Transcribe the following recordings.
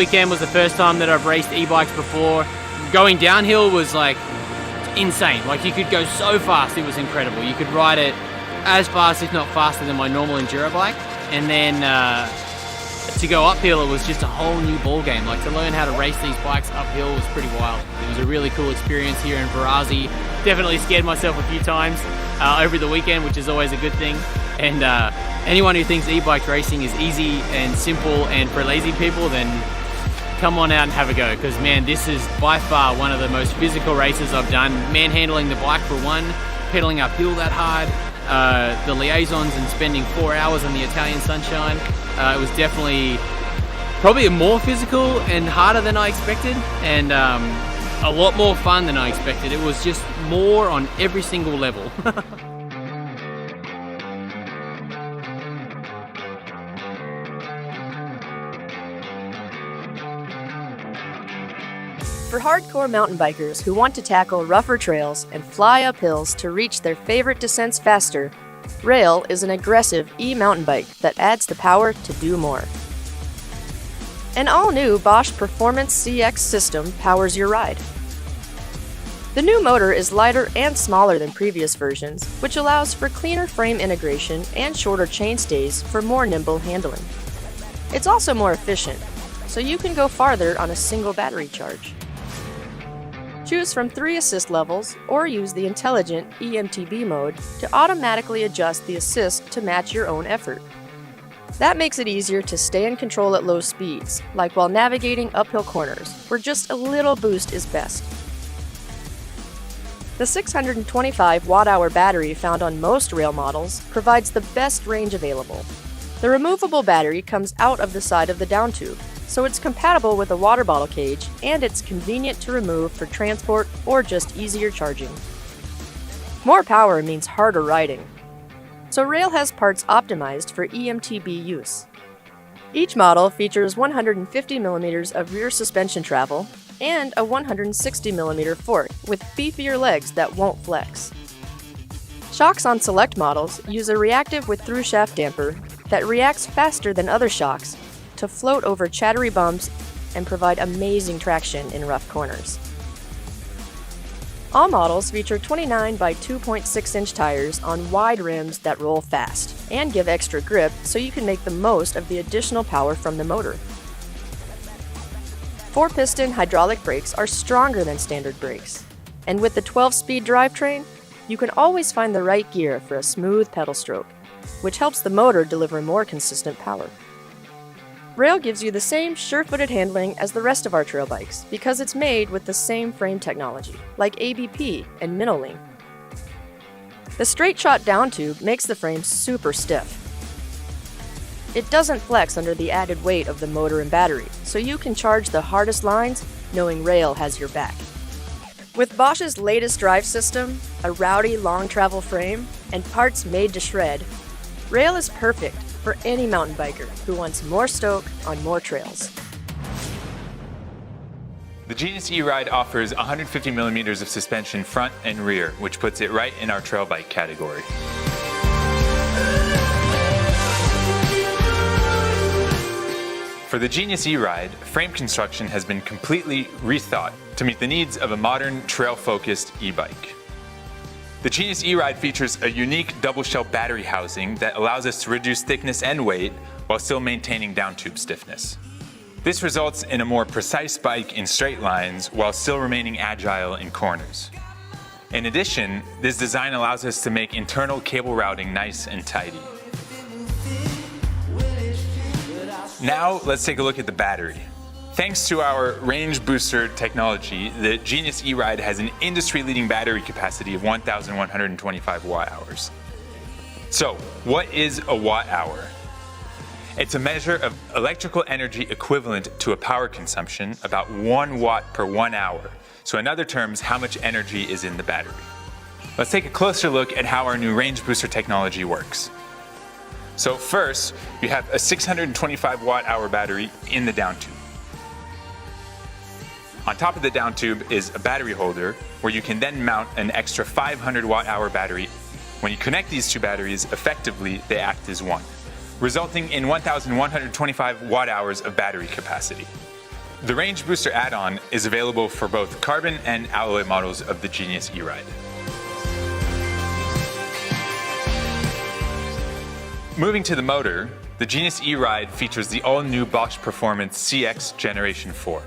weekend was the first time that I've raced e-bikes before. Going downhill was like insane. Like you could go so fast, it was incredible. You could ride it as fast, if not faster, than my normal enduro bike. And then to go uphill, it was just a whole new ball game. Like to learn how to race these bikes uphill was pretty wild. It was a really cool experience here in Brose. Definitely scared myself a few times over the weekend, which is always a good thing. And anyone who thinks e-bike racing is easy and simple and for lazy people, then come on out and have a go, because man, this is by far one of the most physical races I've done. Manhandling the bike for one, pedaling uphill that hard, the liaisons and spending 4 hours in the Italian sunshine. It was definitely probably more physical and harder than I expected, and a lot more fun than I expected. It was just more on every single level. For hardcore mountain bikers who want to tackle rougher trails and fly up hills to reach their favorite descents faster, Rail is an aggressive e-mountain bike that adds the power to do more. An all-new Bosch Performance CX system powers your ride. The new motor is lighter and smaller than previous versions, which allows for cleaner frame integration and shorter chainstays for more nimble handling. It's also more efficient, so you can go farther on a single battery charge. Choose from 3 assist levels or use the intelligent E-MTB mode to automatically adjust the assist to match your own effort. That makes it easier to stay in control at low speeds, like while navigating uphill corners, where just a little boost is best. The 625 watt-hour battery found on most Rail models provides the best range available. The removable battery comes out of the side of the down tube, so it's compatible with a water bottle cage, and it's convenient to remove for transport or just easier charging. More power means harder riding, so Rail has parts optimized for E-MTB use. Each model features 150mm of rear suspension travel and a 160mm fork with beefier legs that won't flex. Shocks on select models use a reactive with through-shaft damper that reacts faster than other shocks to float over chattery bumps and provide amazing traction in rough corners. All models feature 29 by 2.6 inch tires on wide rims that roll fast and give extra grip so you can make the most of the additional power from the motor. 4-piston hydraulic brakes are stronger than standard brakes, and with the 12-speed drivetrain, you can always find the right gear for a smooth pedal stroke, which helps the motor deliver more consistent power. Rail gives you the same sure-footed handling as the rest of our trail bikes because it's made with the same frame technology, like ABP and Minolink. The straight-shot down tube makes the frame super stiff. It doesn't flex under the added weight of the motor and battery, so you can charge the hardest lines knowing Rail has your back. With Bosch's latest drive system, a rowdy long-travel frame, and parts made to shred, Rail is perfect for any mountain biker who wants more stoke on more trails. The Genius E-Ride offers 150mm of suspension front and rear, which puts it right in our trail bike category. For the Genius E-Ride, frame construction has been completely rethought to meet the needs of a modern trail-focused e-bike. The Genius E-Ride features a unique double-shell battery housing that allows us to reduce thickness and weight while still maintaining down-tube stiffness. This results in a more precise bike in straight lines while still remaining agile in corners. In addition, this design allows us to make internal cable routing nice and tidy. Now let's take a look at the battery. Thanks to our range booster technology, the Genius E-Ride has an industry-leading battery capacity of 1,125 watt-hours. So, what is a watt-hour? It's a measure of electrical energy equivalent to a power consumption, about 1 watt per 1 hour. So in other terms, how much energy is in the battery. Let's take a closer look at how our new range booster technology works. So first, you have a 625 watt-hour battery in the down tube. On top of the down tube is a battery holder where you can then mount an extra 500 watt-hour battery. When you connect these two batteries, effectively they act as one, resulting in 1,125 watt-hours of battery capacity. The Range Booster add-on is available for both carbon and alloy models of the Genius E-Ride. Moving to the motor, the Genius E-Ride features the all-new Bosch Performance CX Generation 4.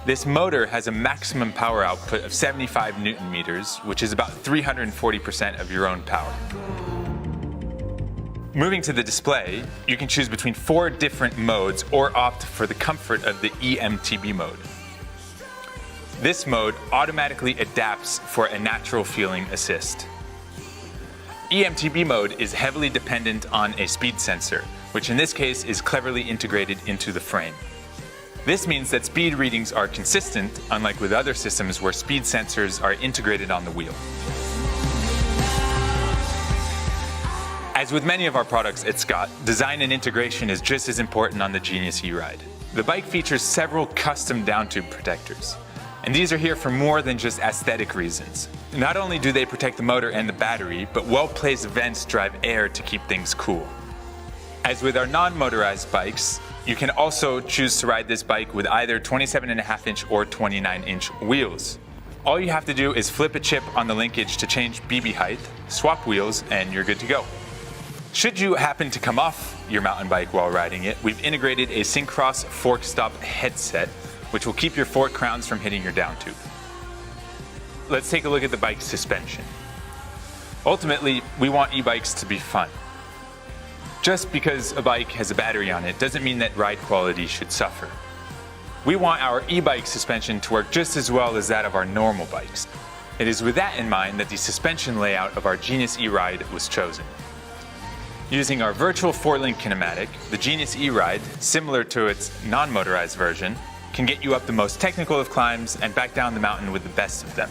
This motor has a maximum power output of 75 Newton meters, which is about 340% of your own power. Moving to the display, you can choose between 4 different modes or opt for the comfort of the E-MTB mode. This mode automatically adapts for a natural feeling assist. E-MTB mode is heavily dependent on a speed sensor, which in this case is cleverly integrated into the frame. This means that speed readings are consistent, unlike with other systems where speed sensors are integrated on the wheel. As with many of our products at Scott, design and integration is just as important on the Genius E-Ride. The bike features several custom down tube protectors, and these are here for more than just aesthetic reasons. Not only do they protect the motor and the battery, but well-placed vents drive air to keep things cool. As with our non-motorized bikes, you can also choose to ride this bike with either 27.5-inch or 29-inch wheels. All you have to do is flip a chip on the linkage to change BB height, swap wheels, and you're good to go. Should you happen to come off your mountain bike while riding it, we've integrated a Syncross fork stop headset, which will keep your fork crowns from hitting your down tube. Let's take a look at the bike's suspension. Ultimately, we want e-bikes to be fun. Just because a bike has a battery on it doesn't mean that ride quality should suffer. We want our e-bike suspension to work just as well as that of our normal bikes. It is with that in mind that the suspension layout of our Genius E-Ride was chosen. Using our virtual 4-link kinematic, the Genius E-Ride, similar to its non-motorized version, can get you up the most technical of climbs and back down the mountain with the best of them.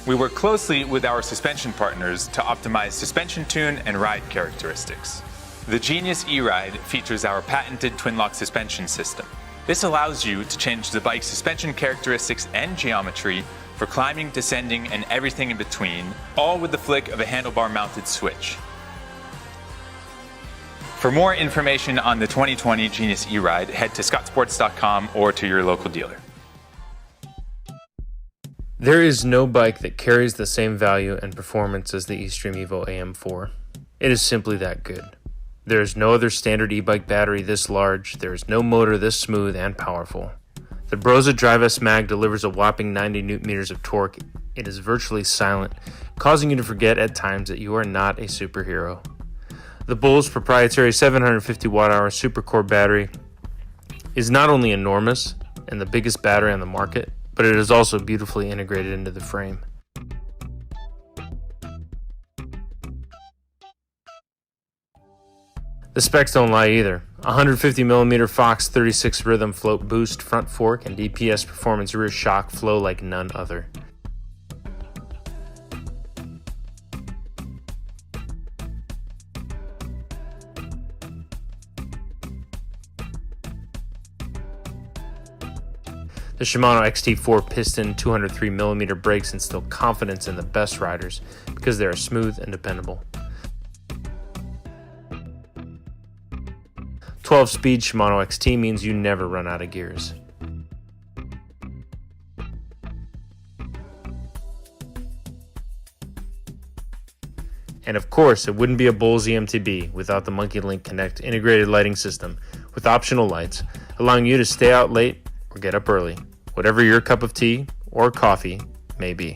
We work closely with our suspension partners to optimize suspension tune and ride characteristics. The Genius E-Ride features our patented twin-lock suspension system. This allows you to change the bike's suspension characteristics and geometry for climbing, descending, and everything in between, all with the flick of a handlebar-mounted switch. For more information on the 2020 Genius E-Ride, head to scottsports.com or to your local dealer. There is no bike that carries the same value and performance as the E-Stream EVO AM4. It is simply that good. There is no other standard e-bike battery this large, there is no motor this smooth and powerful. The Brose Drive S Mag delivers a whopping 90 Nm of torque. It is virtually silent, causing you to forget at times that you are not a superhero. The Bull's proprietary 750 Wh supercore battery is not only enormous and the biggest battery on the market, but it is also beautifully integrated into the frame. The specs don't lie either. 150mm Fox 36 rhythm float boost front fork and DPS performance rear shock flow like none other. The Shimano XT4 piston 203mm brakes instill confidence in the best riders because they are smooth and dependable. 12-speed Shimano XT means you never run out of gears. And of course, it wouldn't be a Brose E-MTB without the Monkey Link Connect integrated lighting system with optional lights, allowing you to stay out late or get up early, whatever your cup of tea or coffee may be.